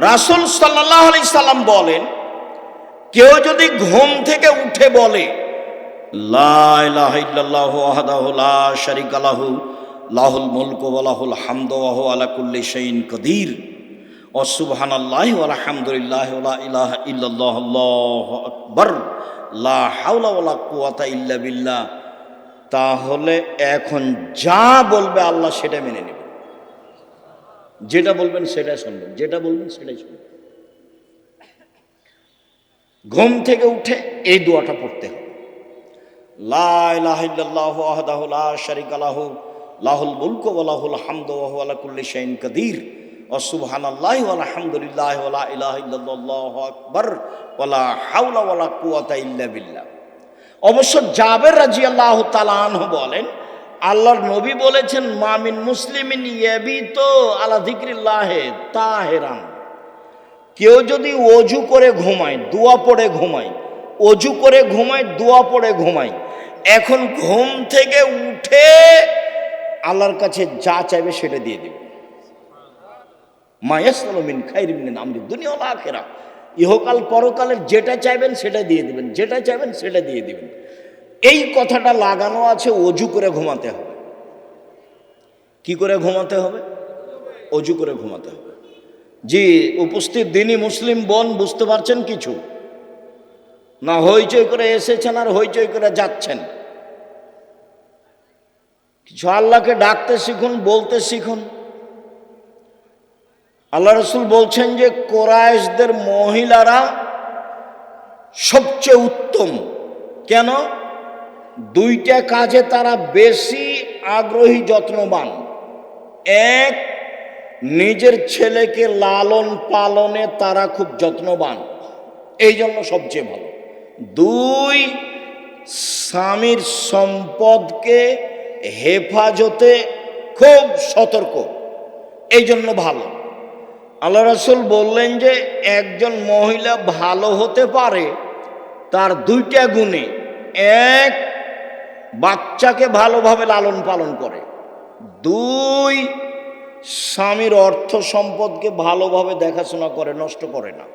রাসূল সাল্লাল্লাহু আলাইহি সাল্লাম বলেন, কেউ যদি ঘুম থেকে উঠে বলে লা ইলাহা ইল্লাল্লাহু ওয়াহদাহু লা শারীকা লাহু লাহুল মুলকু ওয়া লাহুল হামদু ওয়া হুয়া আলা কুল্লি শাইইন কাদির ও সুবহানাল্লাহি ওয়া আলহামদুলিল্লাহি ওয়া লা ইলাহা ইল্লাল্লাহ আল্লাহু আকবার লা হাওলা ওয়া লা কুওয়াতা ইল্লা বিল্লাহ, তাহলে এখন যা বলবে আল্লাহ সেটা মেনে নেবে। যেটা বলবেন সেটাই শুনবেন, যেটা বলবেন সেটাই শুনবেন। ঘুম থেকে উঠে এই দোয়াটা পড়তে হবে, লা ইলাহা ইল্লাল্লাহু ওয়াহদাহু লা শারীকা লাহু লাহুল মুলকু ওয়া লাহুল হামদু ওয়া হুয়া আলা কুল্লি শাইইন কাদির ওয়া সুবহানাল্লাহি ওয়া আলহামদুলিল্লাহি ওয়া লা ইলাহা ইল্লাল্লাহু আল্লাহু আকবার ওয়া লা হাওলা ওয়া লা কুওয়াতা ইল্লা বিল্লাহ। অবশ্য জাবের রাদিয়াল্লাহু তাআলা আনহু বলেন, আল্লাহর নবী বলেছেন, মামিন মুসলিমিন ইয়াবিতু আলা যিকরিল্লাহি তাহিরান, কেউ যদি ওযু করে ঘুমায়, দোয়া পড়ে ঘুমায়, ওযু করে ঘুমায়, দোয়া পড়ে ঘুমায়, এখন ঘুম থেকে উঠে আল্লাহর কাছে যা চাইবে সেটা দিয়ে দেবে। মা ইয়াসআলু মিন খাইরিন মিন আমরি দুনিয়া ওয়াল আখিরাহ, ইহকাল পরকালের যেটা চাইবেন সেটা দিয়ে দিবেন, যেটা চাইবেন সেটা দিয়ে দিবেন। এই কথাটা লাগানো আছে ওযু করে ঘুমাতে হবে। কি করে ঘুমাতে হবে? ওযু করে ঘুমাতে হবে। জি, উপস্থিত দিনী মুসলিম বোন, বুঝতে পারছেন কিছু? না হইচই করে এসেছেন আর হইচই করে যাচ্ছেন? কিছু আল্লাহকে ডাকতে শিখুন, বলতে শিখুন। আল্লাহ রাসূল বলছেন যে কুরাইশদের মহিলারা সবচেয়ে উত্তম। কেন? দুইটা কাজে তারা বেশি আগ্রহী, যত্নবান। এক, নিজের ছেলেকে লালন পালনে তারা খুব যত্নবান, এই জন্য সবচেয়ে ভালো। দুই, স্বামীর সম্পদকে হেফাজতে খুব সতর্ক, এই জন্য ভালো। আল্লাহ রাসূল বললেন যে একজন মহিলা ভালো হতে পারে তার দুইটা গুণে। এক, বাচ্চাকে ভালোভাবে লালন পালন করে। দুই, স্বামীর অর্থ সম্পদকে ভালোভাবে দেখাশোনা করে, নষ্ট করে না।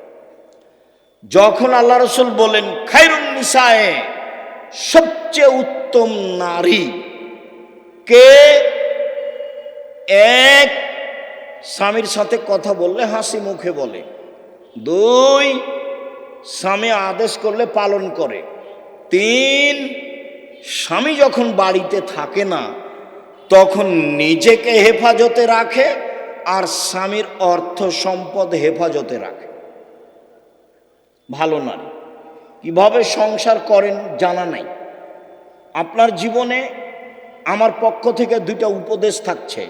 যখন আল্লাহ রাসূল বলেন খায়রুন নিসায়ে, সবচেয়ে উত্তম নারী কে? এক, স্বামীর সাথে কথা বললে হাসি মুখে বলে। দুই, স্বামী আদেশ করলে পালন করে। তিন, স্বামী যখন বাড়িতে থাকে না তখন নিজেকে হেফাজতে রাখে আর স্বামীর অর্থ সম্পদ হেফাজতে রাখে। ভালো নারী। কিভাবে সংসার করেন জানা নাই। আপনার জীবনে আমার পক্ষ থেকে দুইটা উপদেশ থাকছে।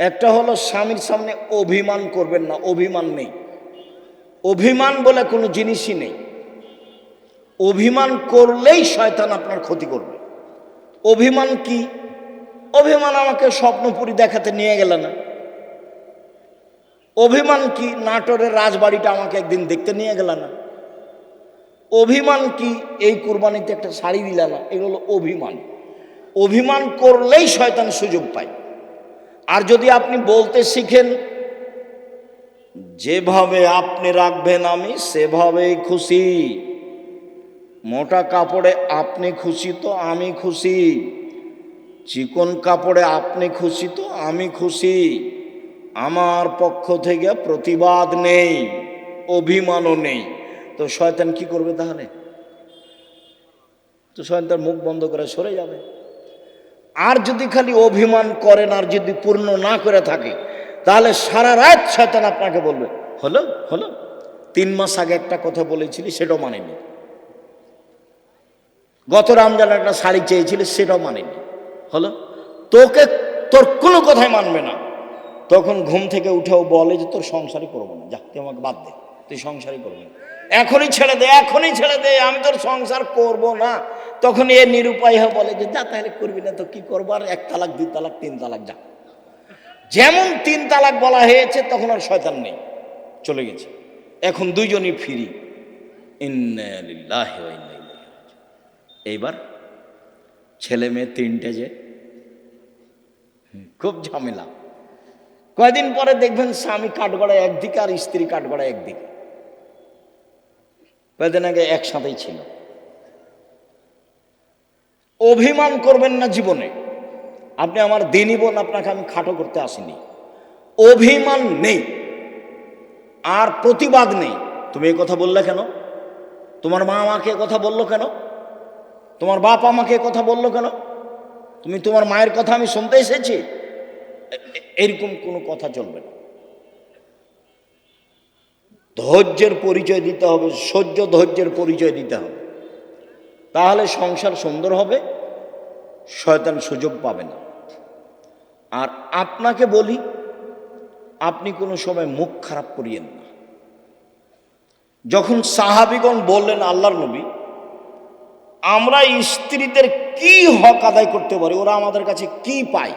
একটা হলো স্বামীর সামনে অভিমান করবেন না। অভিমান নেই, অভিমান বলে কোনো জিনিসই নেই। অভিমান করলেই শয়তান আপনার ক্ষতি করবে। অভিমান কি? অভিমান আমাকে স্বপ্নপুরী দেখাতে নিয়ে গেল না। অভিমান কি? নাটোরের রাজবাড়িটা আমাকে একদিন দেখতে নিয়ে গেল না। অভিমান কি? এই কুরবানিতে একটা শাড়ি দিল না। এগুলো অভিমান। অভিমান করলেই শয়তান সুযোগ পায়। আর যদি আপনি বলতে শিখেন, যেভাবে আপনি রাখবেন আমি সেভাবেই খুশি, মোটা কাপড়ে আপনি খুশি তো আমি খুশি, চিকন কাপড়ে আপনি খুশি তো আমি খুশি, আমার পক্ষ থেকে প্রতিবাদ নেই, অভিমানও নেই, তো শয়তান কি করবে তাহলে? তো শয়তান মুখ বন্ধ করে সরে যাবে। আর যদি খালি অভিমান করেন আর যদি পূর্ণ না করে থাকে, তাহলে সারা রাত শয়তান আপনাকে বলবে হলো হলো, 3 মাস আগে একটা কথা বলেছিলি সেটাও মানেনি, গত রমজানে একটা শাড়ি চেয়েছিলি সেটাও মানেনি, হলো। তোকে তোর কোনো কথাই মানবে না। তখন ঘুম থেকে উঠেও বলে যে তোর সংসারই করবো না, যা তুই আমাকে বাদ দে, তুই সংসারই করবি না, এখনই ছেড়ে দে, এখনই ছেড়ে দে, আমি তোর সংসার করব না। তখন এ নিরুপায় হয়ে বলে যে যা তাহলে করবি না তো কি করবো, আর 1 তালাক 2 তালাক 3 তালাক, যা। যেমন 3 তালাক বলা হয়েছে তখন আর শয়তান নেই, চলে গেছে। এখন দুইজনই ফ্রি। ইন্না লিল্লাহি ওয়া ইন্না ইলাইহি রাজিউন। এইবার ছেলে মেয়ে 3টে, যে খুব ঝামেলা, কয়দিন পরে দেখবেন স্বামী কাঠগড়ায় একদিকে আর স্ত্রী কাঠগড়ায় একদিকে। কয়দিন আগে একসাথেই ছিল। অভিমান করবেন না জীবনে। আপনি আমার দিনই বোন, আপনাকে আমি খাটো করতে আসিনি। অভিমান নেই আর প্রতিবাদ নেই। তুমি এই কথা বললে কেন? তোমার মা আমাকে কথা বললো কেন? তোমার বাপ আমাকে কথা বললো কেন? তুমি তোমার মায়ের কথা আমি শুনতে এসেছি? এরকম কোনো কথা চলবে না। ধৈর্যের পরিচয় দিতে হবে, সহ্য ধৈর্যের পরিচয় দিতে হবে, তাহলে সংসার সুন্দর হবে, শয়তান সুযোগ পাবে না। আর আপনাকে বলি, আপনি কোনো সময় মুখ খারাপ করিয়েন না। যখন সাহাবীগণ বললেন আল্লাহর নবী, আমরা স্ত্রীদের কি হক আদায় করতে পারি, ওরা আমাদের কাছে কি পায়,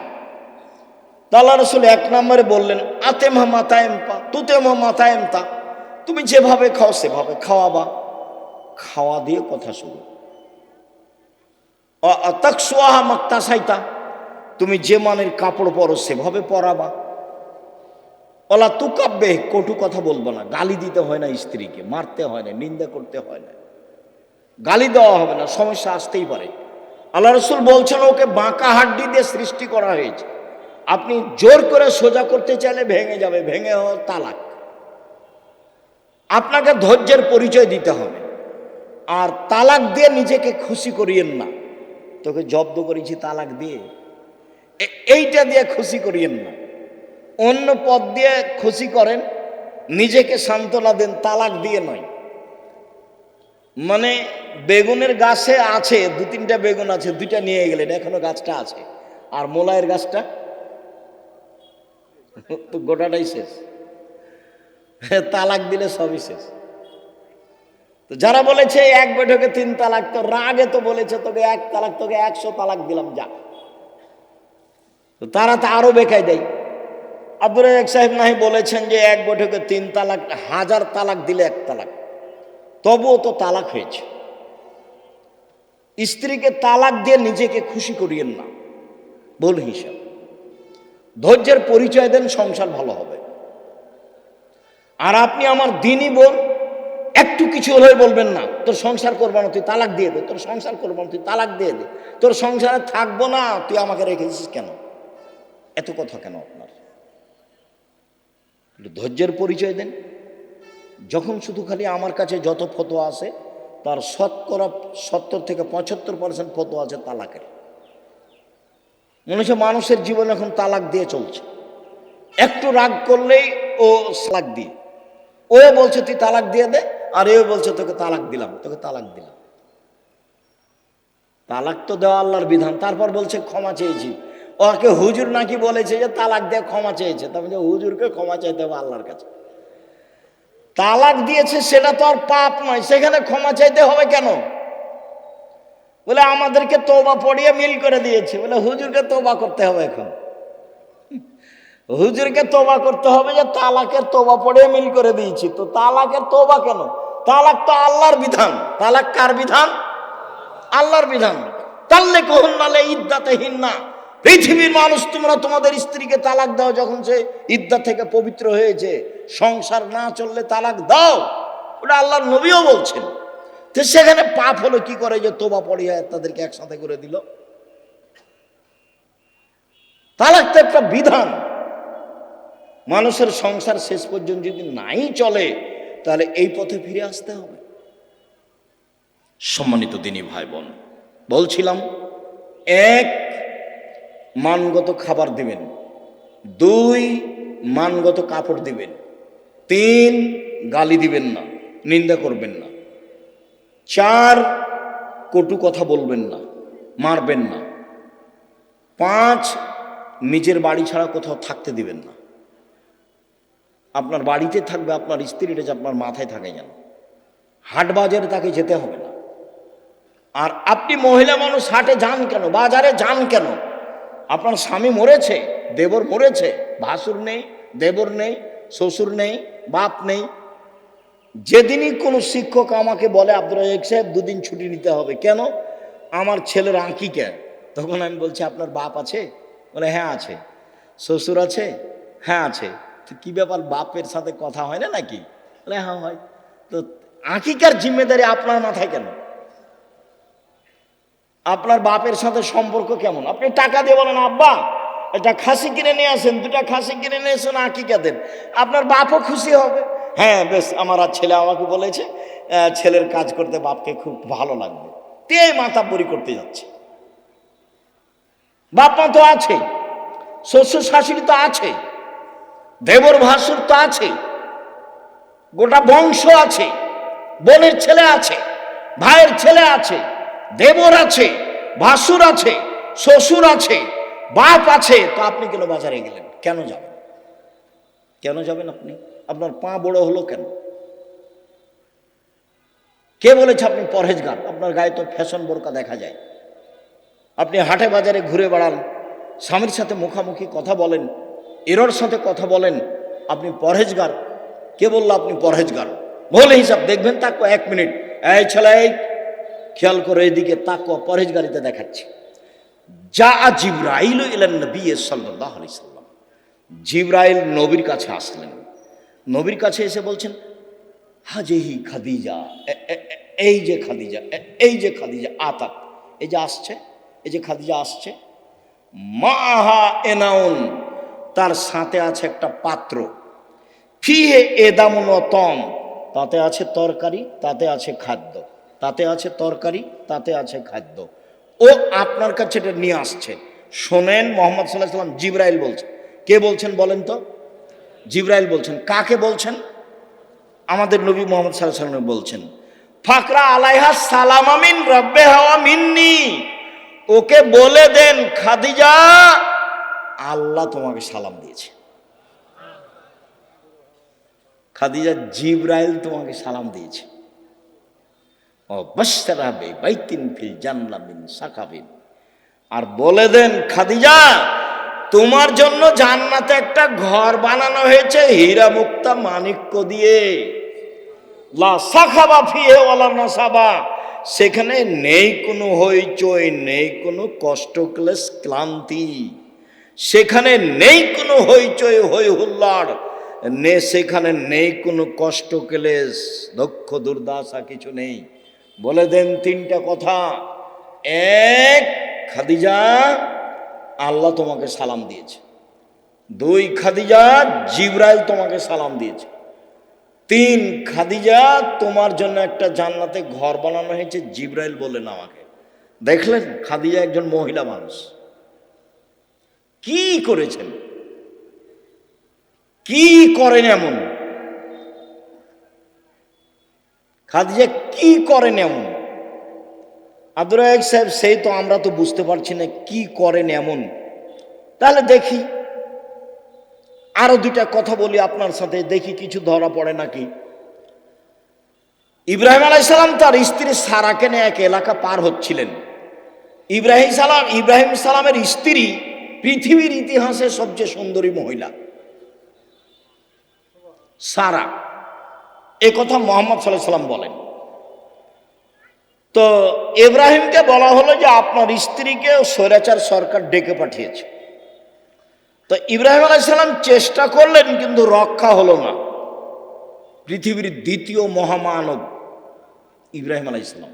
আল্লাহ রাসূল এক নম্বরে বললেন আতেমা মাতায়েমপা তুতেমা মাতায়েমতা, তুমি যেভাবে খাও সেভাবে খাওয়াবা, খাওয়া দিয়ে কথা শুরু। তাকসুয়াহা মাক্তাসাইতা, তুমি যে মানের কাপড় পরো সেভাবে পরাবা। ওলা তুকাব্বে, কটু কথা বলবো না, গালি দিতে হয় না, স্ত্রীকে মারতে হয় না, নিন্দা করতে হয় না, গালি দেওয়া হবে না, সমস্যা আসতেই পারে। আল্লাহ রাসূল বলছেন ওকে বাঁকা হাড্ডি দিয়ে সৃষ্টি করা হয়েছে, আপনি জোর করে সোজা করতে চাইলে ভেঙে যাবে, ভেঙে হওয়া তালাক। আপনাকে ধৈর্যের পরিচয় দিতে হবে। আর তালাক দিয়ে নিজেকে খুশি করিয়েন না, তোকে জব্দ করেছি তালাক দিয়ে, এইটা দিয়ে খুশি করিয়েন না। অন্য পথ দিয়ে খুশি করেন, নিজেকে সান্ত্বনা দেন, তালাক দিয়ে নয়। মানে বেগুনের গাছে আছে, দু তিনটা বেগুন আছে, দুইটা নিয়ে গেলেন, এখনো গাছটা আছে, আর মোলায়ের গাছটা তো গোটাটাই শেষ। তালাক দিলে সবই শেষ। তো যারা বলেছে এক বৈঠকে 3 তালাক, তো রাগে তো বলেছে তোকে 1 তালাক, তোকে 100 তালাক দিলাম যা, তো তারা তো আরো বেকায় দেয়। আব্দুর রাজ্জাক সাহেব নাহি বলেছেন যে এক বৈঠকে 3 তালাক, 1000 তালাক দিলে 1 তালাক, তবুও তো তালাক হয়েছে। স্ত্রীকে তালাক দিয়ে নিজেকে খুশি করিয়েন না, ভুল হিসাব। ধৈর্যের পরিচয় দেন, সংসার ভালো হবে। আর আপনি আমার দিনই বোন, একটু কিছু হলে বলবেন না তোর সংসার করবো না, তুই তালাক দিয়ে দে, তোর সংসার করবো না, তুই তালাক দিয়ে দে, তোর সংসারে থাকবো না, তুই আমাকে রেখেছিস কেন, এত কথা কেন আপনার? ধৈর্যের পরিচয় দেন। যখন শুধু খালি আমার কাছে যত ফতোয়া আছে তার শতকরা 70 থেকে 75% ফতোয়া আছে তালাকের। মনে হচ্ছে মানুষের জীবন এখন তালাক দিয়ে চলছে, একটু রাগ করলেই ও তালাক দিয়ে, ও বলছে তুই তালাক দিয়ে দে, আর এও বলছে তোকে তালাক দিলাম, তোকে তালাক দিলাম। তালাক তো দেওয়া আল্লাহর বিধান, তারপর বলছে ক্ষমা চেয়েছি। ওকে হুজুর নাকি বলেছে যে তালাক দিয়ে ক্ষমা চেয়েছে, তার মানে হুজুরকে ক্ষমা চাইতে হবে আল্লাহর কাছে। তালাক দিয়েছে সেটা তো আর পাপ নয়, সেখানে ক্ষমা চাইতে হবে কেন? বলে আমাদেরকে তওবা পড়িয়ে মিল করে দিয়েছে, বলে হুজুরকে তওবা করতে হবে এখন, হুজুরকে তওবা করতে হবে যে তালাকের তওবা পড়িয়ে মিল করে দিয়েছি। তো তালাকের তওবা কেন? তালাক তো আল্লাহর বিধান। তালাক কার বিধান? আল্লাহর বিধান। তাল্লিকুহুন্না লিইদ্দাতিহিন্না, পৃথিবীর মানুষ তোমরা তোমাদের স্ত্রীকে তালাক দাও যখন সে ইদ্দাত থেকে পবিত্র হয়েছে, সংসার না চললে তালাক দাও, ওটা আল্লাহর নবীও বলছেন। তো সেখানে পাপ হলো কি করে যে তওবা পড়িয়ে তাদেরকে একসাথে করে দিল? তালাক তো একটা বিধান। মানুষের সংসার শেষ পর্যন্ত যদি নাই চলে তাহলে এই পথে ফিরে আসতে হবে। সম্মানিত দিনী ভাই বোন, বলছিলাম 1 মানগত খাবার দিবেন, 2 মানগত কাপড় দিবেন, 3 গালি দিবেন না, নিন্দা করবেন না, 4 কটু কথা বলবেন না, মারবেন না, 5 নিজের বাড়ি ছাড়া কোথাও থাকতে দিবেন না। আপনার বাড়িতে থাকবে, আপনার স্ত্রীটা যে আপনার মাথায় থাকে যেন, হাট বাজারে তাকে যেতে হবে না। আর আপনি মহিলা মানুষ হাটে যান কেন, বাজারে যান কেন? আপনার স্বামী মরেছে, দেবর মরেছে, ভাসুর নেই, দেবর নেই, শ্বশুর নেই, বাপ নেই। যেদিনই কোনো শিক্ষক আমাকে বলে আব্দুর রাজ্জাক সাহেব 2 দিন ছুটি নিতে হবে, কেন? আমার ছেলের আঁকিকা, তখন আমি বলছি আপনার বাপ আছে? বলে হ্যাঁ আছে। শ্বশুর আছে? হ্যাঁ আছে। তো কি ব্যাপার, বাপের সাথে কথা হয় না নাকি? বলে হ্যাঁ হয়। তো আকিকার জিম্মেদারি আপনার মাথায় কেন? আপনার বাপের সাথে সম্পর্ক কেমন? আপনি টাকা দিয়ে বলেন আব্বা একটা খাসি কিনে নিয়ে আসেন, দুটা খাসি কিনে নিয়ে এসেন, আকিকা দেন, আপনার বাপও খুশি হবে। হ্যাঁ বেশ, আমার আর ছেলে আমাকে বলেছে ছেলের কাজ করতে বাপকে খুব ভালো লাগবে, তে মাথা পরি করতে যাচ্ছে। বাপ মা তো আছে, শ্বশুর শাশুড়ি তো আছে, দেবর ভাসুর তো আছে, গোটা বংশ আছে, বোনের ছেলে আছে, ভাইয়ের ছেলে আছে, দেবর আছে, ভাসুর আছে, শ্বশুর আছে, বাপ আছে। তো আপনি কেন বাজারে গেলেন? কেন যাবেন? কেন যাবেন আপনি? আপনার পা বড় হলো কেন? কে বলেছে আপনি পরহেজগার? আপনার গায়ে তো ফ্যাশন বোরকা দেখা যায়। আপনি হাটে বাজারে ঘুরে বেড়ান, স্বামীর সাথে মুখামুখি কথা বলেন, এরর সাথে কথা বলেন, আপনি পরহেজগার? কে বললো আপনি পরহেজগার? বলে হিসাব দেখবেন, তাকো 1 মিনিট, এই ছেলে খেয়াল করে এদিকে তাকো, পরহেজগারিতে দেখাচ্ছি। যা জিবরাইল ইলান নবী সাল্লাল্লাহু আলাইহি সাল্লাম, জিবরাইল নবীর কাছে আসলেন। নবীর কাছে এসে বলছেন হাজিহি খাদিজা, এই যে খাদিজা, এই যে খাদিজা আতাত, এই যে আসছে, এই যে খাদিজা আসছে, মাহা এনাউন, তার সাথে আছে একটা পাত্র, ফিহে এদামুন তম, তাতে আছে তরকারি, তাতে আছে খাদ্য, তাতে আছে তরকারি, তাতে আছে খাদ্য। ও আপনার কাছে এটা নিয়ে আসছে। শোনেন, মোহাম্মদ সাল্লাল্লাহু আলাইহি সাল্লাম, জিবরাইল বলছেন। কে বলছেন বলেন তো? জিবরাইল বলছেন। কাকে বলছেন? আমাদের নবী মোহাম্মদ সাল্লাল্লাহু আলাইহি সাল্লাম বলছেন, ফাকরা আলাইহা সালাম আমিন রব্বে হাওয়া মিন্নি, ওকে বলে দেন খাদিজা আল্লাহ তোমাকে সালাম দিয়েছে। খাদিজা, জিবরাইল তোমাকে সালাম দিয়েছে। ও বাশশারা বাইতিন ফিল জান্নাহ মিন সাকাবিন, আর বলে দেন খাদিজা তোমার জন্য জান্নাতে একটা ঘর বানানো হয়েছে হীরা মুক্তা মাণিক্য দিয়ে, লা সাখাবা ফিহে ওয়ালা নাসাবা, সেখানে নেই কোনো হইচই, নেই কোনো কষ্ট ক্লেশ ক্লান্তি, সেখানে নেই কোনো হইচই হই হুল্লাড়, সেখানে নেই কোনো কষ্ট ক্লেশ দুঃখ দুর্দশা, কিছু নেই। বলে দেন 3টা কথা। 1, খাদিজা আল্লাহ তোমাকে সালাম দিয়েছে। 2, খাদিজা জিবরাইল তোমাকে সালাম দিয়েছে। 3, খাদিজা তোমার জন্য একটা জান্নাতে ঘর বানানো হয়েছে, জিবরাইল বলেন আমাকে। দেখলেন খাদিজা একজন মহিলা মানুষ কি করেছেন, কি করেন এমন? খাদিজা কি করেন এমন? আব্দুর রাজ্জাক সাহেব, সেই তো আমরা তো বুঝতে পারছি না কি করেন এমন। তাহলে দেখি আরো 2টা কথা বলি আপনার সাথে, দেখি কিছু ধরা পড়ে নাকি। ইব্রাহিম আলাইহিস সালাম তার স্ত্রী সারাকে নিয়ে এক এলাকা পার হচ্ছিলেন। ইব্রাহিম সালামের স্ত্রী পৃথিবীর ইতিহাসে সবচেয়ে সুন্দরী মহিলা সারা, এ কথা মুহাম্মদ সাল্লাল্লাহু আলাইহি সাল্লাম বলেন। তো ইব্রাহিমকে বলা হলো যে আপনার স্ত্রীকে স্বৈরাচার সরকার ডেকে পাঠিয়েছে। তো ইব্রাহিম আলাইহিস সালাম চেষ্টা করলেন কিন্তু রক্ষা হলো না। পৃথিবীর 2য় মহামানব ইব্রাহিম আলাইহিস সালাম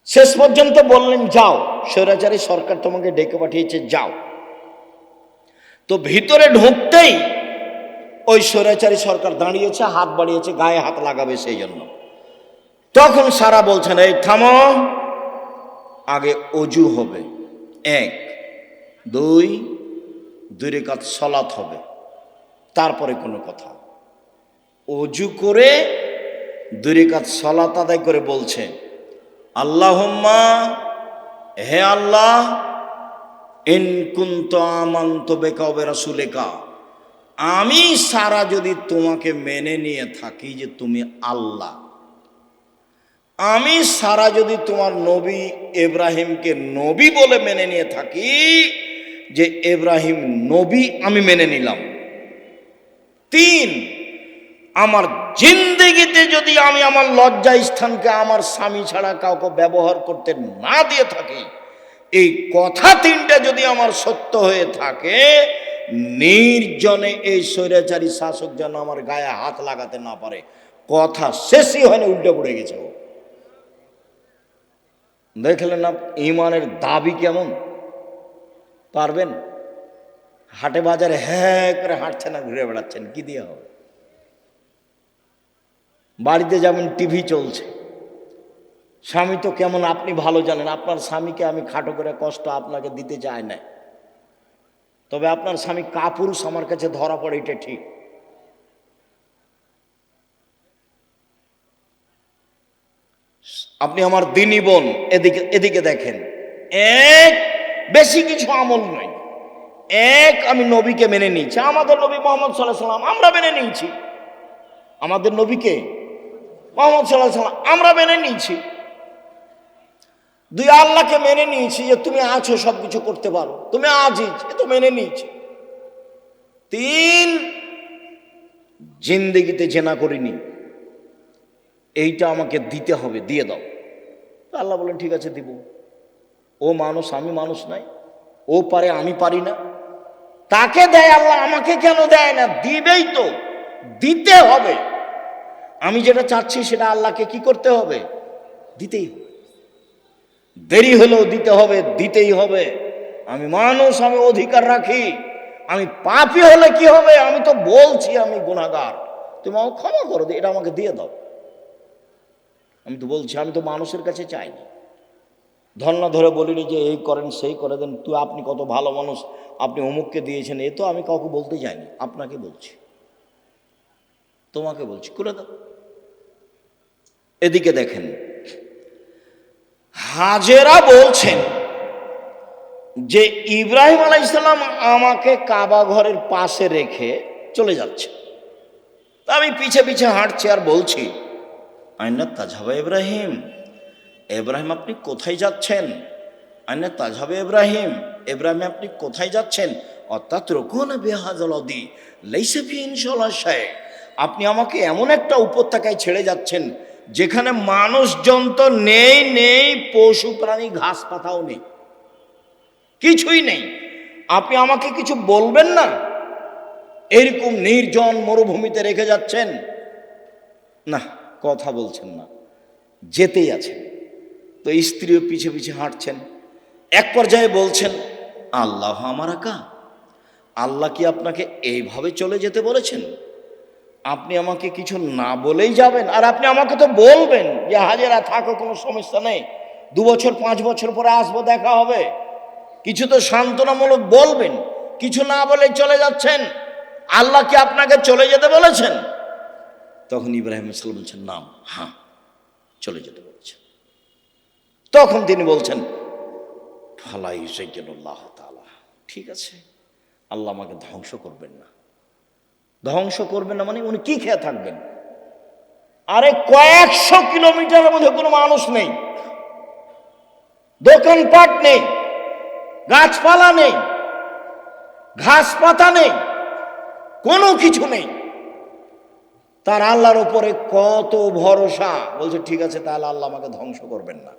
শেষ পর্যন্ত বললেন যাও, স্বৈরাচারী সরকার তোমাকে ডেকে পাঠিয়েছে, যাও। তো ভিতরে ঢুকতেই ওই স্বৈরাচারী সরকার দাঁড়িয়েছে, হাত বাড়িয়েছে, গায়ে হাত লাগাবে সেই জন্য। তখন সারা বলছেন এই থামো, আগে অজু হবে, 1, 2 রাকাত সালাত হবে, তারপরে কোনো কথা। অজু করে 2 রাকাত সালাত আদায় করে বলছে আল্লাহুম্মা, হে আল্লাহ, ইন কুনতু আমানতু বিকা ওয়া বিরাসূলিকা, আমি সারা যদি তোমাকে মেনে নিয়ে থাকি যে তুমি আল্লাহ, আমি সারা যদি তোমার নবী ইব্রাহিমকে নবী বলে মেনে নিয়ে থাকি যে ইব্রাহিম নবী, আমি মেনে নিলাম। 3, আমার জিন্দেগিতে যদি আমি আমার লজ্জা স্থানকে আমার স্বামী ছাড়া কাউকে ব্যবহার করতে না দিয়ে থাকি, এই কথা তিনটা যদি আমার সত্য হয়ে থাকে, নির্জনে এই স্বৈরাচারী শাসক যেন আমার গায়ে হাত লাগাতে না পারে। কথা শেষই হয়নি, উল্টে পড়ে গেছে ও। দেখলেন না ইমানের দাবি কেমন? পারবেন? হাটে বাজারে হ্যাঁ করে হাঁটছেন আর ঘুরে বেড়াচ্ছেন, কি দিয়ে হবে? বাড়িতে যেমন টিভি চলছে, স্বামী তো কেমন আপনি ভালো জানেন। আপনার স্বামীকে আমি খাটো করে কষ্ট আপনাকে দিতে চাই না, তবে আপনার স্বামী কাপুরুষ আমার কাছে ধরা পড়ে, এটা ঠিক। আপনি আমার দিনী বোন, এদিকে এদিকে দেখেন, এক বেশি কিছু আমল নয়। এক, আমি নবীকে মেনে নিয়েছি, আমাদের নবী মোহাম্মদ সাল্লাল্লাহু আলাইহি ওয়াসাল্লাম আমরা মেনে নিয়েছি, আমাদের নবীকে মোহাম্মদ সাল্লাল্লাহু আলাইহি ওয়াসাল্লাম আমরা মেনে নিয়েছি। দুই, আল্লাহকে মেনে নিয়েছি যে তুমি আছো, সব কিছু করতে পারো, তুমি আজিজ, এ তো মেনে নিয়েছি। তিন, জিন্দেগিতে জেনা করিনি, এইটা আমাকে দিতে হবে, দিয়ে দাও। আল্লাহ বলেন ঠিক আছে দিব। ও মানুষ, আমি মানুষ নাই, ও পারে আমি পারি না, তাকে দেয় আল্লাহ, আমাকে কেন দেয় না? দিবেই তো, দিতে হবে। আমি যেটা চাচ্ছি সেটা আল্লাহকে কি করতে হবে? দিতেই হবে। দেরি হলেও দিতে হবে, দিতেই হবে। আমি মানুষ, আমি অধিকার রাখি। আমি পাপী হলে কি হবে? আমি তো বলছি আমি গুনাহগার, তুমি আমাকে ক্ষমা করো, এটা আমাকে দিয়ে দাও। আমি তো বলছি, আমি তো মানুষের কাছে চাইনি, ধর্ণা ধরে বলিনি যে এই করেন সেই করে দেন, তুই আপনি কত ভালো মানুষ, আপনি অমুককে দিয়েছেন, এ তো আমি কাউকে বলতে যাইনি, আপনাকে বলছি, তোমাকে বলছি, করে দাও। এদিকে দেখেন, হাজেরা বলছেন যে ইব্রাহিম আলাইহিস সালাম আমাকে কাবা ঘরের পাশে রেখে চলে যাচ্ছে, তা আমি পিছে পিছে হাঁটছি আর বলছি, আইনা তাজহাবা ইব্রাহিম, ইব্রাহিম আপনি কোথায় যাচ্ছেন? আইনা তাজহাবে ইব্রাহিম, ইব্রাহিম আপনি কোথায় যাচ্ছেন? অর্থাৎ রকুন বিহাযালদি লাইসা ফি ইনশাআল্লাহ শাই, আপনি আমাকে এমন একটা উপত্যকায় ছেড়ে যাচ্ছেন যেখানে মানুষজন তো নেই, নেই পশু প্রাণী, ঘাস পাতাও নেই, কিছুই নেই। আপনি আমাকে কিছু বলবেন না? এরকম নির্জন মরুভূমিতে রেখে যাচ্ছেন, না কথা বলছেন না, যেতেই আছেন। তো স্ত্রীও পিছে পিছে হাঁটছেন। এক পর্যায়ে বলছেন, আল্লাহ আমারা কা, আল্লাহ কি আপনাকে এইভাবে চলে যেতে বলেছেন? আপনি আমাকে কিছু না বলেই যাবেন? আর আপনি আমাকে তো বলবেন যে হাজেরা থাকো, কোনো সমস্যা নেই, 2 বছর 5 বছর পরে আসবো, দেখা হবে, কিছু তো সান্ত্বনামূলক বলবেন। কিছু না বলে চলে যাচ্ছেন, আল্লাহ কি আপনাকে চলে যেতে বলেছেন? তখন ইব্রাহিম সাল্লাম বলছেন, নাম, হ্যাঁ চলে যেতে বলেছেন। তখন তিনি বলছেন, ফালাই সাইয়্যিদুল্লাহ তাআলা, ঠিক আছে, আল্লাহ আমাকে ধ্বংস করবেন না। ধ্বংস করবেন না মানে উনি কি খেয়ে থাকবেন? আরে কয়েকশো কিলোমিটারের মধ্যে কোনো মানুষ নেই, দোকানপাট নেই, গাছপালা নেই, ঘাস পাতা নেই, কোনো কিছু নেই, তার আল্লাহর উপরে কত ভরসা। বলছে ঠিক আছে, তাহলে আল্লাহ আমাকে ধ্বংস করবেন না।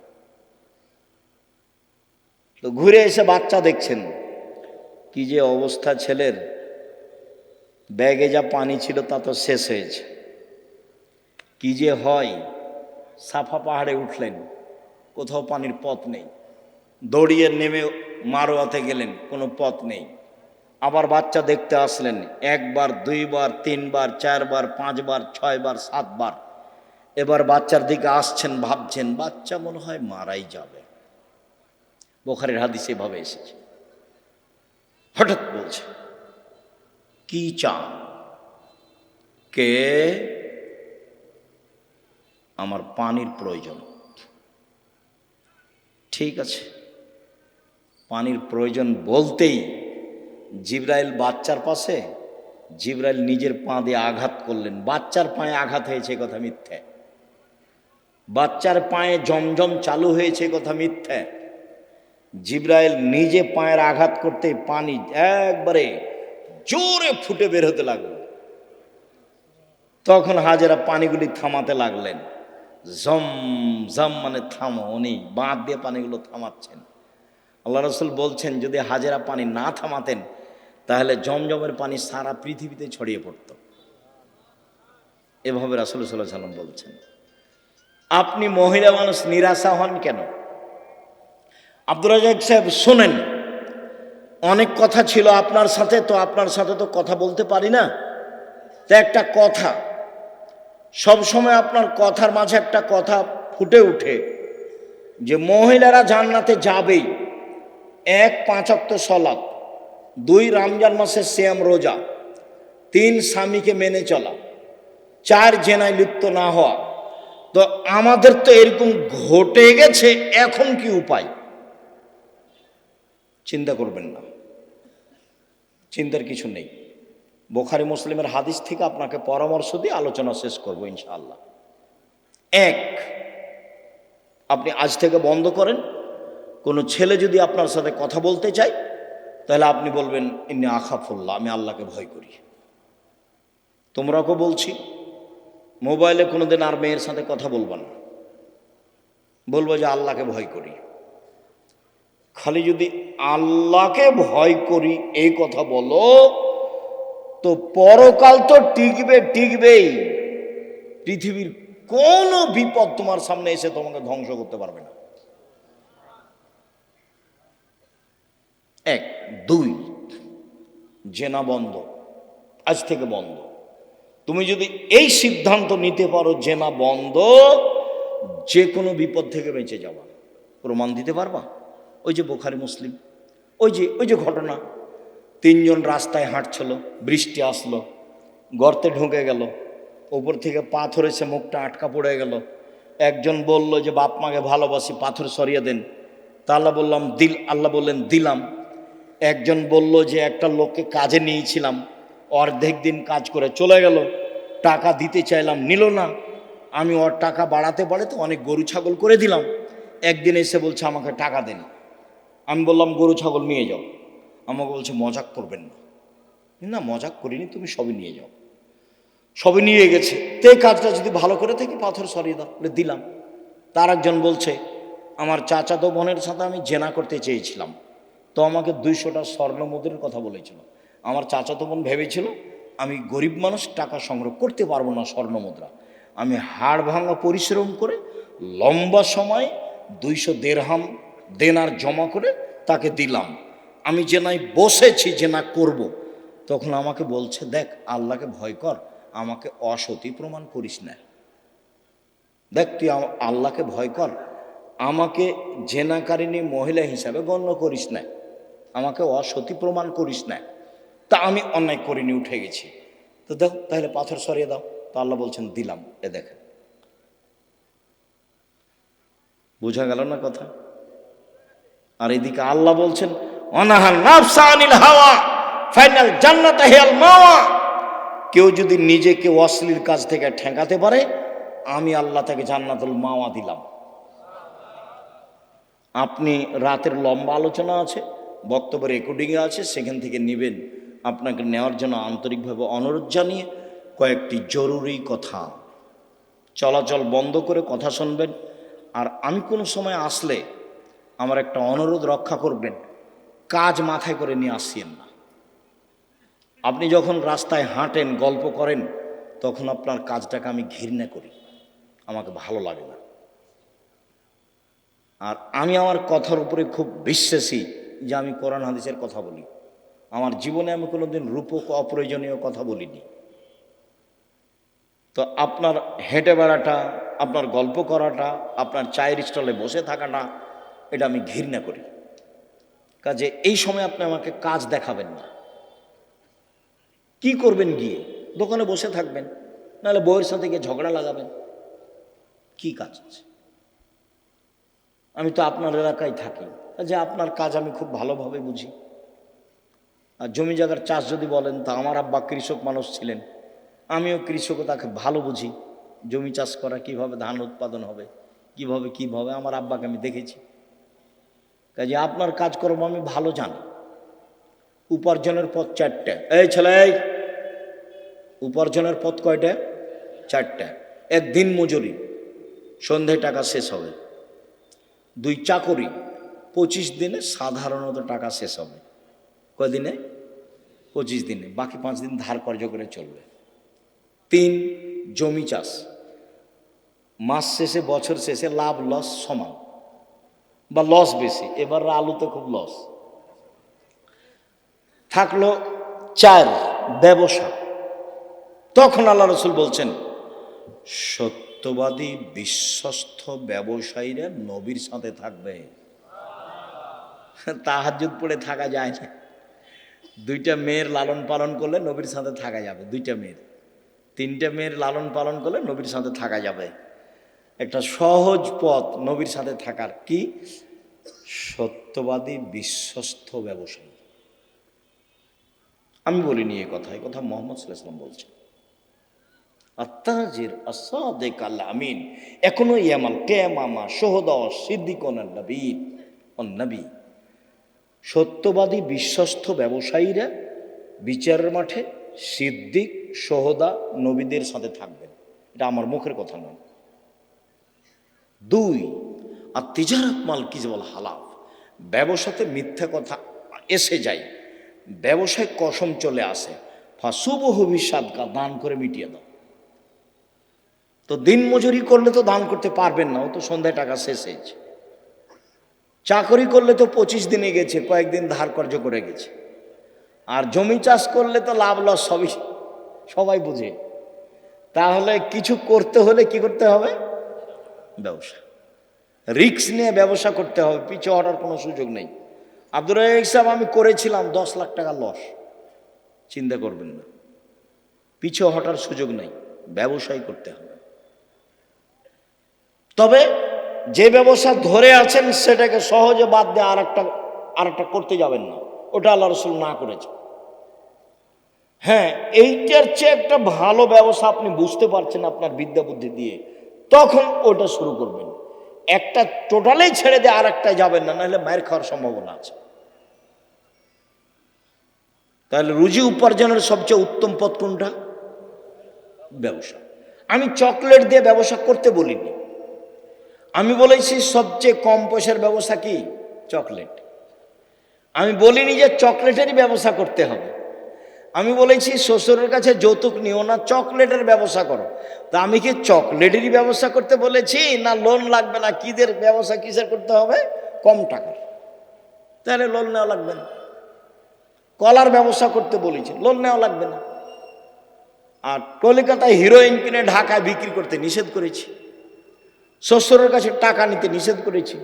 তো ঘুরে এসে বাচ্চা দেখছেন, কি যে অবস্থা ছেলের, ব্যাগে যা পানি ছিল তা তো শেষ হয়েছে। কি যে হয়, সাফা পাহাড়ে উঠলেন, কোথাও পানির পথ নেই, দৌড়িয়ে নেমে মারোয়াতে গেলেন, কোনো পথ নেই। আবার বাচ্চা দেখতে আসলেন, 1 বার 2 বার 3 বার 4 বার 5 বার 6 বার 7 বার। এবার বাচ্চার দিকে আসছেন, ভাবছেন বাচ্চা মনে হয় মারাই যাবে, বুখারীর হাদিসে এভাবে এসেছে। হঠাৎ বলছে, কি চান? কে? আমার পানির প্রয়োজন। ঠিক আছে, পানির প্রয়োজন বলতেই জিবরাইল বাচ্চার পাশে, জিবরাইল নিজের পা দিয়ে আঘাত করলেন। বাচ্চার পায়ে আঘাত হয়েছে কথা মিথ্যে, বাচ্চার পায়ে জমজম চালু হয়েছে কথা মিথ্যে। জিবরাইল নিজে পায়ের আঘাত করতে পানি একবারে জোরে ফুটে বের হতে লাগলো। তখন হাজেরা পানিগুলি থামাতে লাগলেন, জম জম মানে থামো, উনি বাঁধ দিয়ে পানিগুলো থামাচ্ছেন। আল্লাহ রসুল বলছেন যদি হাজেরা পানি না থামাতেন তাহলে জমজমের পানি সারা পৃথিবীতে ছড়িয়ে পড়ত। এভাবে রাসূল সাল্লাল্লাহু আলাইহি ওয়াসাল্লাম বলছেন। আপনি মহিলা মানুষ নিরাশা হন কেন? আব্দুর রাজ্জাক সাহেব শোনেন, অনেক কথা ছিল আপনার সাথে, তো আপনার সাথে তো কথা বলতে পারি না। তো একটা কথা, সবসময় আপনার কথার মাঝে একটা কথা ফুটে উঠে যে মহিলারা জান্নাতে যাবেই। 1 5 ওয়াক্ত সালাত, 2 রমজান মাসের সিয়াম রোজা, 3 স্বামীকে মেনে চলা, 4 জেনায় লিপ্ত না হওয়া। তো আমাদের তো এরকম ঘটে গেছে, এখন কি উপায়? চিন্তা করবেন না, চিন্তার কিছু নেই। বুখারী মুসলিমের হাদিস থেকে আপনাকে পরামর্শ দিয়ে আলোচনা শেষ করব ইনশাআল্লাহ। 1, আপনি আজ থেকে বন্ধ করেন, কোনো ছেলে যদি আপনার সাথে কথা বলতে চায় তাহলে আপনি বলবেন ইন্নী আখাফুল্লাহ, আমি আল্লাহকে ভয় করি। তোমরাকে বলছি, মোবাইলে কোনোদিন আর মেয়ের সাথে কথা বলবা না, বলবো যে আল্লাহকে ভয় করি। খালি যদি আল্লাহকে ভয় করি এই কথা বলো তো পরকাল তো টিকবেই। পৃথিবীর কোনো বিপদ তোমার সামনে এসে তোমাকে ধ্বংস করতে পারবে না। 1, 2, জেনা বন্ধ, আজ থেকে বন্ধ। তুমি যদি এই সিদ্ধান্ত নিতে পারো জেনা বন্ধ, যে কোনো বিপদ থেকে বেঁচে যাবা। প্রমাণ দিতে পারবা? ওই যে বুখারী মুসলিম, ওই যে ঘটনা, 3 জন রাস্তায় হাঁটছিল, বৃষ্টি আসলো, গর্তে ঢুকে গেল, উপর থেকে পাথর এসে মুখটা আটকা পড়ে গেল। একজন বলল যে বাপ মাকে ভালোবাসি, পাথর সরিয়ে দেন। তা আল্লাহ বললেন দিলাম। একজন বলল যে একটা লোককে কাজে নিয়েছিলাম, অর্ধেক দিন কাজ করে চলে গেল, টাকা দিতে চাইলাম, নিল না। আমি ওর টাকা বাড়াতে অনেক গরু ছাগল করে দিলাম। একদিন এসে বলছে আমাকে টাকা দেন। আমি বললাম গরু ছাগল নিয়ে যাও। আমাকে বলছে মজাক করবেন না। না, মজাক করিনি, তুমি সবই নিয়ে যাও। সবই নিয়ে গেছে। তে কাজটা যদি ভালো করে থাকি পাথর সরিয়ে দাও, বলে দিলাম। তার একজন বলছে আমার চাচাতো বোনের সাথে আমি জেনা করতে চেয়েছিলাম, তো আমাকে 200টা স্বর্ণ মুদ্রার কথা বলেছিল। আমার চাচাতো বোন ভেবেছিল আমি গরিব মানুষ, টাকা সংগ্রহ করতে পারবো না স্বর্ণ মুদ্রা। আমি হাড় ভাঙা পরিশ্রম করে লম্বা সময় 200 দিরহাম দেনার জমা করে তাকে দিলাম। আমি জেনায় বসেছি, জেনা করব। তখন আমাকে বলছে দেখ আল্লাহকে ভয় কর, আমাকে অসতী প্রমাণ করিস না। দেখ তুই আল্লাহকে ভয় কর, আমাকে জেনাকারিনী মহিলা হিসাবে গণ্য করিস না, আমাকে অসতী প্রমাণ করিস না। তা আমি অন্যায় করিনি, উঠে গেছি। তো দেখো তাহলে পাথর সরিয়ে দাও। তো আল্লাহ বলছেন দিলাম। এ দেখেন, বোঝা গেল না কথা? আর এদিকে আল্লাহ বলছেন অনাহাল নাফসা আনিল হাওয়া ফাইনাল জান্নাত হিয়াল মাওয়া। কেউ যদি নিজেকে অশ্লীল কাজ থেকে ঠেকাতে পারে, আমি আল্লাহ তাকে জান্নাতুল মাওয়া দিলাম। আপনি রাতের লম্বা আলোচনা আছে, বক্তব্য রেকর্ডিংয়ে আছে, সেখান থেকে নেবেন। আপনাকে নেওয়ার জন্য আন্তরিকভাবে অনুরোধ জানিয়ে কয়েকটি জরুরি কথা, চলাচল বন্ধ করে কথা শুনবেন। আর আমি কোনো সময় আসলে আমার একটা অনুরোধ রক্ষা করবেন, কাজ মাথায় করে নিয়ে আসিয়েন না। আপনি যখন রাস্তায় হাঁটেন, গল্প করেন, তখন আপনার কাজটাকে আমি ঘৃণা করি, আমাকে ভালো লাগে না। আর আমি আমার কথার উপরে খুব বিশ্বাসী যে আমি কোরআন হাদিসের কথা বলি। আমার জীবনে আমি কোনোদিন রূপক অপ্রয়োজনীয় কথা বলিনি। তো আপনার হেঁটে বেড়াটা, আপনার গল্প করাটা, আপনার চায়ের স্টলে বসে থাকাটা, এটা আমি ঘৃণা করি। কাজে এই সময় আপনি আমাকে কাজ দেখাবেন না। কি করবেন গিয়ে? দোকানে বসে থাকবেন, নাহলে বউয়ের সাথে গিয়ে ঝগড়া লাগাবেন। কি কাজ আছে? আমি তো আপনার এলাকায় থাকি, যে আপনার কাজ আমি খুব ভালোভাবে বুঝি। আর জমি জায়গার চাষ যদি বলেন, তা আমার আব্বা কৃষক মানুষ ছিলেন, আমিও কৃষকতাকে ভালো বুঝি। জমি চাষ করা, কিভাবে ধান উৎপাদন হবে, কিভাবে আমার আব্বাকে আমি দেখেছি। কাজে আপনার কাজকর্ম আমি ভালো জানি। উপার্জনের পথ 4টা। এই ছেলে, উপার্জনের পথ কয়টা? 4টা। 1 দিন মজুরি, সন্ধ্যায় টাকা শেষ হবে। 2 চাকরি, 25 দিনে সাধারণত টাকা শেষ হবে। কদিনে? 25 দিনে। বাকি 5 দিন ধার কর্জ করে চলবে। 3, জমি চাষ। মাস শেষে বছর শেষে লাভ লস সমান বা লস বেশি। এবার আলুতে খুব লস থাকলো। 4, ব্যবসা। তখন আল্লাহ রসুল বলছেন সত্যবাদী বিশ্বস্ত ব্যবসায়ীরা নবীর সাথে থাকবে। তাহাজ্জুদ পড়ে থাকা যায় না। 2টা মেয়ের লালন পালন করলে নবীর সাথে থাকা যাবে। 2টা মেয়ের, 3টে মেয়ের লালন পালন করলে নবীর সাথে থাকা যাবে। একটা সহজ পথ নবীর সাথে থাকার, কি? সত্যবাদী বিশ্বস্ত ব্যবসায়ী। আমি বলিনি এই কথা মোহাম্মদ সাল্লাল্লাহু আলাইহি ওয়াসাল্লাম বলছেন। আত্তাজির আসাদিক আল আমিন এখনো ইয়ামাল কিয়ামামা শুহাদা সিদ্দিকুন নবীন নবী। সত্যবাদী বিশ্বস্ত ব্যবসায়ীরা বিচারের মাঠে সিদ্দিক শুহাদা নবীদের সাথে থাকবেন। এটা আমার মুখের কথা নয়। 2, আর তিজারাত মাল কিজবাল হালাফ। ব্যবসাতে মিথ্যা কথা এসে যায়, ব্যবসায় কসম চলে আসে। ফাসুবহু বিসাদকা, দান করে মিটিয়ে দাও। তো দিন মজুরি করলে তো দান করতে পারবেন না, ও তো সন্ধ্যায় টাকা শেষ হয়েছে। চাকরি করলে তো 25 দিনে গেছে, কয়েকদিন ধার কর্জ করে গেছে। আর জমি চাষ করলে তো লাভ লস সবাই বুঝে। তাহলে কিছু করতে হলে কি করতে হবে? ব্যবসা। রিস্ক নিয়ে ব্যবসা করতে হবে, পিছু হটার কোনো সুযোগ নেই। আব্দুর রাজ্জাক সাহেব, আমি করেছিলাম 10 লাখ টাকা লস, চিন্তা করবেন না, পিছু হটার সুযোগ নেই, ব্যবসাই করতে হবে। তবে যে ব্যবসা ধরে আছেন সেটাকে সহজে বাদ দিয়ে আরেকটা করতে যাবেন না, ওটা আল্লাহ রাসূল না করেছে। হ্যাঁ, এইটার চেয়ে একটা ভালো ব্যবসা আপনি বুঝতে পারছেন আপনার বিদ্যা বুদ্ধি দিয়ে, তখন ওটা শুরু করবেন। একটা টোটালেই ছেড়ে দিয়ে আরেকটা যাবেন না, নাহলে মায়ের খাওয়ার সম্ভাবনা আছে। তাহলে রুজি উপার্জনের সবচেয়ে উত্তম পথ কোনটা? ব্যবসা। আমি চকলেট দিয়ে ব্যবসা করতে বলিনি, আমি বলেছি সবচেয়ে কম পয়সার ব্যবসা কি? চকলেট। আমি বলিনি যে চকলেটেরই ব্যবসা করতে হবে। আমি বলেছি শ্বশুরের কাছে যৌতুক নিও না, চকলেটের ব্যবসা করো। তা আমি কি চকলেটেরই ব্যবসা করতে বলেছি, না লোন লাগবে না কিদের ব্যবসা কিসের করতে হবে? কম টাকার। তাহলে লোন নেওয়া লাগবে না। কলার ব্যবসা করতে বলেছি, লোন নেওয়া লাগবে না। আর কলকাতায় হিরোইন কিনে ঢাকায় বিক্রি করতে নিষেধ করেছি, শ্বশুরের কাছে টাকা নিতে নিষেধ করেছি,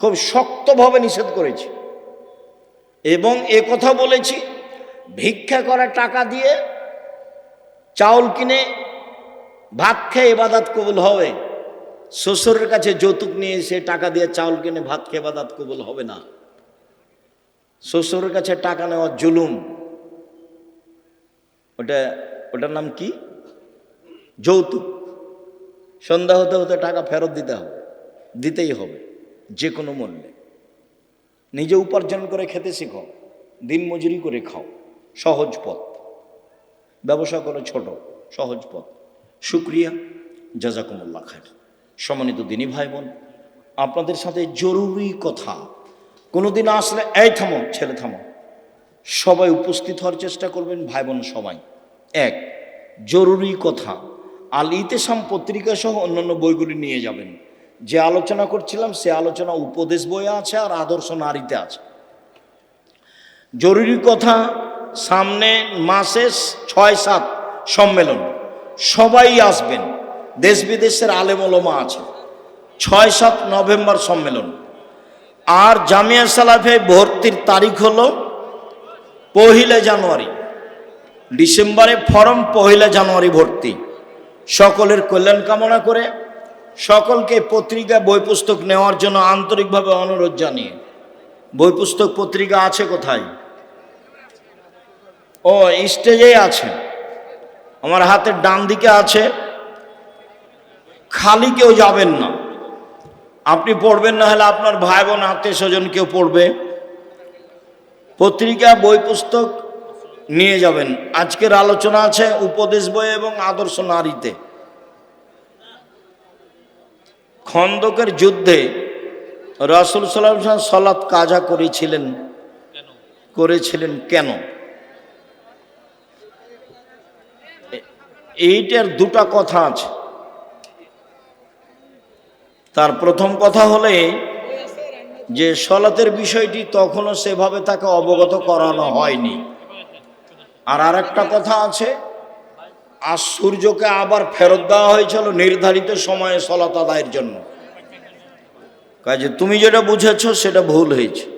খুব শক্তভাবে নিষেধ করেছি। এবং এ কথা বলেছি, ভিক্ষা করা টাকা দিয়ে চাউল কিনে ভাত খেয়ে ইবাদত কবুল হবে, শ্বশুরের কাছে যৌতুক নিয়ে এসে টাকা দিয়ে চাউল কিনে ভাত খেয়ে ইবাদত কবুল হবে না। শ্বশুরের কাছে টাকা নেওয়া জুলুম। ওটার নাম কি? যৌতুক। সন্ধ্যা হতে হতে টাকা ফেরত দিতেই হবে যে কোনো মূল্যে। নিজে উপার্জন করে খেতে শিখো, দিন মজুরি করে খাও, সহজ পথ। ব্যবসা করো ছোট, সহজ পথ। শুকরিয়া, জাযাকুমুল্লাহ খায়র। সম্মানিত দিনী ভাই বোন, আপনাদের সাথে জরুরি কথা। কোনোদিন আসলে এই থামো, ছেলে থামো, সবাই উপস্থিত হওয়ার চেষ্টা করবেন, ভাই বোন সবাই। 1, জরুরি কথা। আল ইতিসাম পত্রিকা সহ অন্যান্য বইগুলি নিয়ে যাবেন। যে আলোচনা করছিলাম সে আলোচনা উপদেশ বইয়ে আছে আর আদর্শ নারীতে আছে। জরুরি কথা, সামনে মাসে 6-7 সম্মেলন, সবাই আসবেন, দেশ বিদেশের আলেম ওলামা আছে। 6-7 নভেম্বর সম্মেলন। আর জামিয়া সালাফে ভর্তির তারিখ হলো 1 জানুয়ারি। ডিসেম্বরে ফরম, 1 জানুয়ারি ভর্তি। সকলের কল্যাণ কামনা করে সকলকে পত্রিকা বই পুস্তক নেওয়ার জন্য আন্তরিকভাবে অনুরোধ জানিয়ে। বই পুস্তক পত্রিকা আছে কোথায়? ও স্টেজেই আছে, আমার হাতের ডান দিকে আছে। খালি কেউ যাবেন না, আপনি পড়বেন না, হলে আপনার ভাই বোন আত্মীয় স্বজন কেউ পড়বে। পত্রিকা বই পুস্তক নিয়ে যাবেন। আজকের আলোচনা আছে উপদেশ বই এবং আদর্শ নারীতে। খন্দকের যুদ্ধে রাসূল সাল্লাল্লাহু আলাইহি ওয়াসাল্লাম সালাত কাজা করেছিলেন কেন? এইটার দুটা কথা আছে। তার প্রথম কথা হলে যে সলাতের বিষয়টি তখনও সেভাবে তাকে অবগত করানো হয়নি। আর আরেকটা কথা আছে, আর সূর্যকে আবার ফেরত দেওয়া হয়েছিল নির্ধারিত সময়ে সলাত আদায়ের জন্য। কাজে তুমি যেটা বুঝেছো সেটা ভুল হয়েছে।